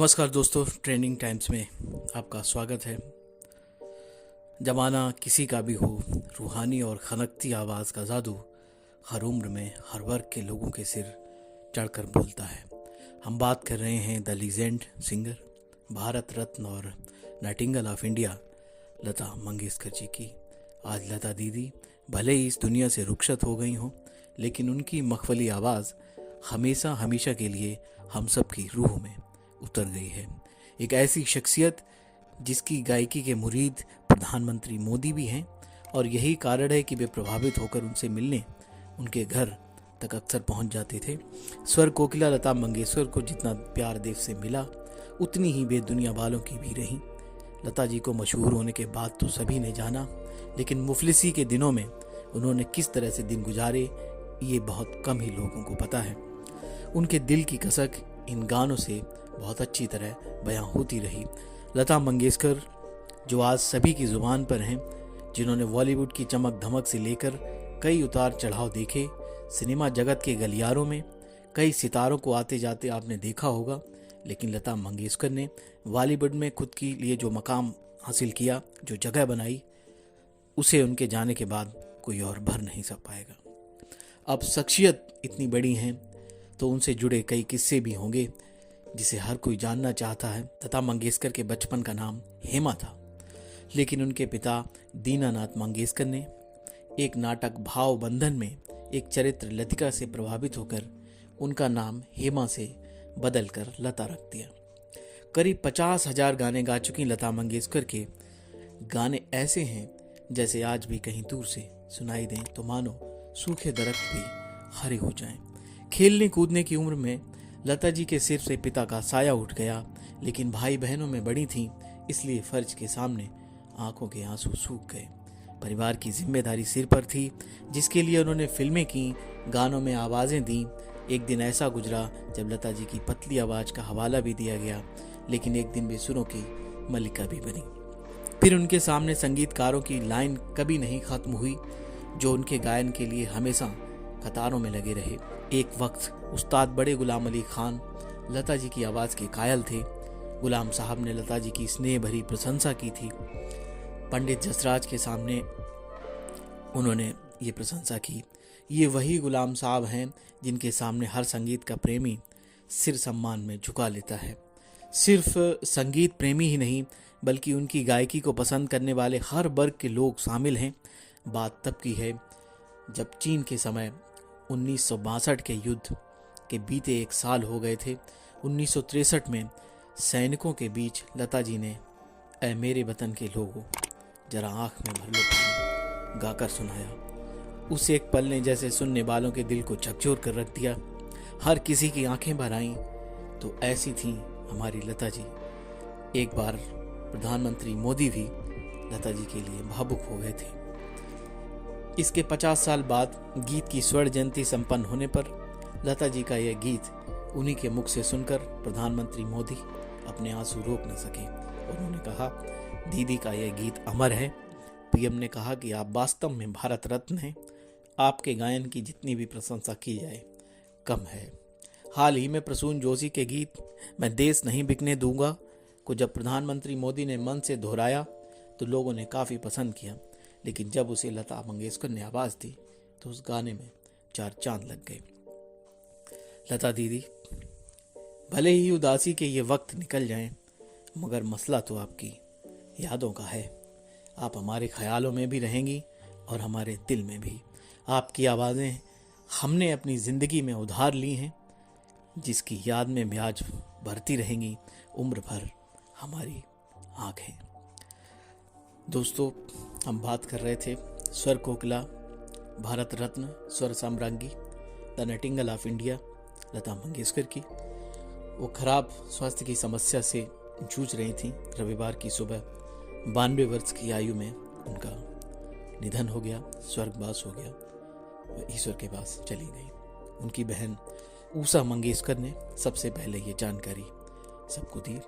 नमस्कार दोस्तों, trending times में आपका स्वागत है। जमाना किसी का भी हो, रूहानी और खनकती आवाज़ का जादू हर उम्र में हर वर्ग के लोगों के सिर चढ़कर बोलता है। हम बात कर रहे हैं the legend singer, Bharat Ratna और Nightingale of India Lata Mangeshkar ji की। आज लता दीदी भले ही इस दुनिया से रुखसत हो गई हों, लेकिन उनकी मखमली आवाज़ हमेशा हमेशा के लिए हम सब की रूह में उतर गई है। एक ऐसी शख्सियत जिसकी गायकी के मुरीद प्रधानमंत्री मोदी भी हैं, और यही कारण है कि वे प्रभावित होकर उनसे मिलने उनके घर तक अक्सर पहुंच जाते थे। स्वर कोकिला लता मंगेशकर को जितना प्यार देश से मिला, उतनी ही वे दुनिया वालों की भी रहीं। लता जी को मशहूर होने के बाद तो सभी ने जाना, लेकिन मुफलिसी के दिनों में उन्होंने किस तरह से दिन गुजारे ये बहुत कम ही लोगों को पता है। उनके दिल की कसक इन गानों से बहुत अच्छी तरह बयां होती रही। लता मंगेशकर जो आज सभी की जुबान पर हैं, जिन्होंने बॉलीवुड की चमक धमक से लेकर कई उतार चढ़ाव देखे, सिनेमा जगत के गलियारों में कई सितारों को आते जाते आपने देखा होगा, लेकिन लता मंगेशकर ने बॉलीवुड में खुद के लिए जो मकाम हासिल किया, जो जगह बनाई, उसे उनके जाने के बाद कोई और भर नहीं सक पाएगा। अब शख्सियत इतनी बड़ी हैं तो उनसे जुड़े कई किस्से भी होंगे जिसे हर कोई जानना चाहता है। लता मंगेशकर के बचपन का नाम हेमा था, लेकिन उनके पिता दीनानाथ मंगेशकर ने एक नाटक भाव बंधन में एक चरित्र लतिका से प्रभावित होकर उनका नाम हेमा से बदलकर लता रख दिया। करीब 50,000 गाने गा चुकी लता मंगेशकर के गाने ऐसे हैं जैसे आज भी कहीं दूर से सुनाई दें तो मानो सूखे दरख्त भी हरे हो जाएं। खेलने कूदने की उम्र में लता जी के सिर से पिता का साया उठ गया, लेकिन भाई बहनों में बड़ी थीं, इसलिए फर्ज के सामने आंखों के आंसू सूख गए। परिवार की जिम्मेदारी सिर पर थी, जिसके लिए उन्होंने फिल्में की, गानों में आवाज़ें दी। एक दिन ऐसा गुजरा जब लता जी की पतली आवाज़ का हवाला भी दिया गया, लेकिन एक दिन वे सुरों की मलिका भी बनी। फिर उनके सामने संगीतकारों की लाइन कभी नहीं खत्म हुई, जो उनके गायन के लिए हमेशा कतारों में लगे रहे। एक वक्त उस्ताद बड़े गुलाम अली खान लता जी की आवाज़ के कायल थे। गुलाम साहब ने लता जी की स्नेह भरी प्रशंसा की थी। पंडित जसराज के सामने उन्होंने ये प्रशंसा की। ये वही गुलाम साहब हैं जिनके सामने हर संगीत का प्रेमी सिर सम्मान में झुका लेता है। सिर्फ संगीत प्रेमी ही नहीं, बल्कि उनकी गायकी को पसंद करने वाले हर वर्ग के लोग शामिल हैं। बात तब की है जब चीन के समय 1962 के युद्ध के बीते 1 साल हो गए थे। 1963 में सैनिकों के बीच लता जी ने ऐ मेरे वतन के लोगों जरा आंख में भर लो पानी गाकर सुनाया। उस एक पल ने जैसे सुनने वालों के दिल को झकझोर कर रख दिया। हर किसी की आंखें भर आईं। तो ऐसी थी हमारी लता जी। एक बार प्रधानमंत्री मोदी भी लता जी के लिए भावुक हो गए थे। इसके 50 साल बाद गीत की स्वर्ण जयंती संपन्न होने पर लता जी का यह गीत उन्हीं के मुख से सुनकर प्रधानमंत्री मोदी अपने आंसू रोक न सके। उन्होंने कहा, दीदी का यह गीत अमर है। पीएम ने कहा कि आप वास्तव में भारत रत्न हैं। आपके गायन की जितनी भी प्रशंसा की जाए कम है। हाल ही में प्रसून जोशी के गीत मैं देश नहीं बिकने दूंगा को जब प्रधानमंत्री मोदी ने मन से दोहराया तो लोगों ने काफ़ी पसंद किया, लेकिन जब उसे लता मंगेशकर ने आवाज़ दी तो उस गाने में 4 चांद लग गए। लता दीदी, भले ही उदासी के ये वक्त निकल जाएं, मगर मसला तो आपकी यादों का है। आप हमारे ख्यालों में भी रहेंगी और हमारे दिल में भी। आपकी आवाज़ें हमने अपनी ज़िंदगी में उधार ली हैं, जिसकी याद में ब्याज भरती रहेंगी उम्र भर हमारी आँखें। दोस्तों, हम बात कर रहे थे स्वर कोकिला, भारत रत्न, स्वर साम्राज्ञी, the Nightingale of India Lata Mangeshkar की। वो खराब स्वास्थ्य की समस्या से जूझ रही थी। रविवार की सुबह 92 वर्ष की आयु में उनका निधन हो गया, स्वर्गवास हो गया, वह ईश्वर के पास चली गई। उनकी बहन ऊषा मंगेशकर ने सबसे पहले ये जानकारी सबको दी।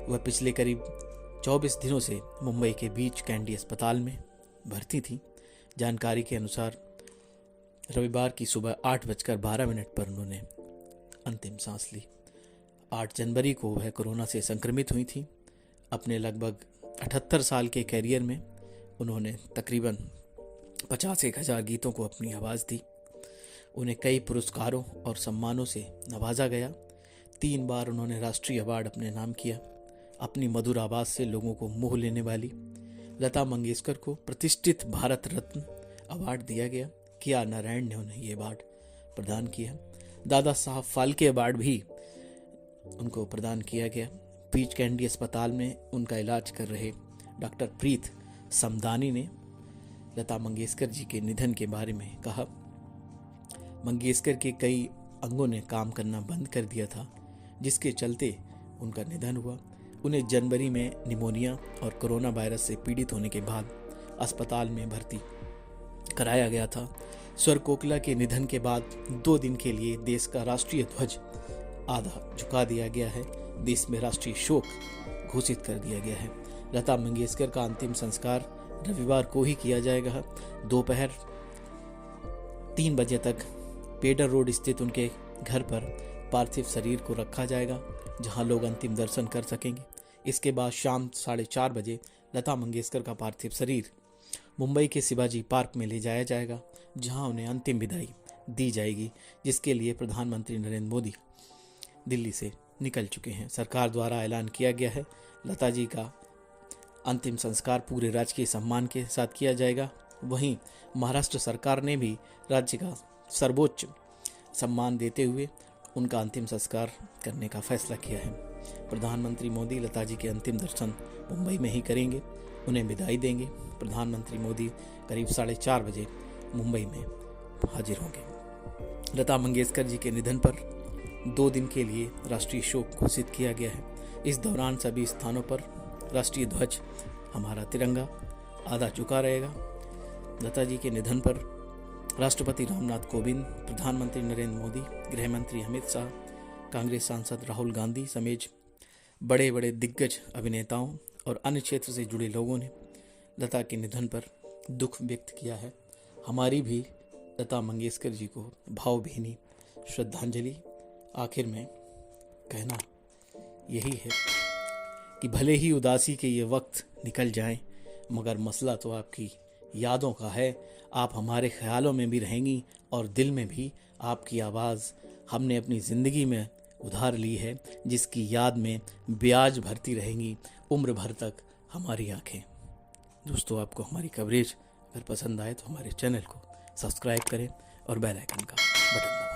वह पिछले करीब 24 दिनों से मुंबई के बीच कैंडी अस्पताल में भर्ती थी। जानकारी के अनुसार रविवार की सुबह 8:12 पर उन्होंने अंतिम सांस ली। 8 जनवरी को वह कोरोना से संक्रमित हुई थी। अपने लगभग 78 साल के कैरियर में उन्होंने तकरीबन 51,000 गीतों को अपनी आवाज़ दी। उन्हें कई पुरस्कारों और सम्मानों से नवाजा गया। 3 बार उन्होंने राष्ट्रीय अवार्ड अपने नाम किया। अपनी मधुर आवाज़ से लोगों को मोह लेने वाली लता मंगेशकर को प्रतिष्ठित भारत रत्न अवार्ड दिया गया। के.आर. नारायण ने उन्हें ये अवार्ड प्रदान किया। दादा साहब फाल्के अवार्ड भी उनको प्रदान किया गया। पीच कैंडी अस्पताल में उनका इलाज कर रहे डॉक्टर प्रीत समदानी ने लता मंगेशकर जी के निधन के बारे में कहा, मंगेशकर के कई अंगों ने काम करना बंद कर दिया था, जिसके चलते उनका निधन हुआ। उन्हें जनवरी में निमोनिया और कोरोना वायरस से पीड़ित होने के बाद अस्पताल में भर्ती कराया गया था। स्वर कोकिला के निधन के बाद 2 दिन के लिए देश का राष्ट्रीय ध्वज आधा झुका दिया गया है। देश में राष्ट्रीय शोक घोषित कर दिया गया है। लता मंगेशकर का अंतिम संस्कार रविवार को ही किया जाएगा। दोपहर 3 बजे तक पेडर रोड स्थित उनके घर पर पार्थिव शरीर को रखा जाएगा, जहां लोग अंतिम दर्शन कर सकेंगे। इसके बाद शाम 4:30 बजे लता मंगेशकर का पार्थिव शरीर मुंबई के शिवाजी पार्क में ले जाया जाएगा, जहां उन्हें अंतिम विदाई दी जाएगी, जिसके लिए प्रधानमंत्री नरेंद्र मोदी दिल्ली से निकल चुके हैं। सरकार द्वारा ऐलान किया गया है लता जी का अंतिम संस्कार पूरे राजकीय सम्मान के साथ किया जाएगा। वहीं महाराष्ट्र सरकार ने भी राज्य का सर्वोच्च सम्मान देते हुए उनका अंतिम संस्कार करने का फैसला किया है। प्रधानमंत्री मोदी लता जी के अंतिम दर्शन मुंबई में ही करेंगे, उन्हें विदाई देंगे। प्रधानमंत्री मोदी करीब 4:30 बजे मुंबई में हाजिर होंगे। लता मंगेशकर जी के निधन पर 2 दिन के लिए राष्ट्रीय शोक घोषित किया गया है। इस दौरान सभी स्थानों पर राष्ट्रीय ध्वज, हमारा तिरंगा आधा झुका रहेगा। लता जी के निधन पर राष्ट्रपति रामनाथ कोविंद, प्रधानमंत्री नरेंद्र मोदी, गृह मंत्री अमित शाह, कांग्रेस सांसद राहुल गांधी समेत बड़े बड़े दिग्गज अभिनेताओं और अन्य क्षेत्र से जुड़े लोगों ने लता के निधन पर दुख व्यक्त किया है। हमारी भी लता मंगेशकर जी को भावभीनी श्रद्धांजलि। आखिर में कहना यही है कि भले ही उदासी के ये वक्त निकल जाएं, मगर मसला तो आपकी यादों का है। आप हमारे ख्यालों में भी रहेंगी और दिल में भी। आपकी आवाज़ हमने अपनी ज़िंदगी में उधार ली है, जिसकी याद में ब्याज भरती रहेंगी उम्र भर तक हमारी आंखें। दोस्तों, आपको हमारी कवरेज अगर पसंद आए तो हमारे चैनल को सब्सक्राइब करें और बेल आइकन का बटन दबाएं।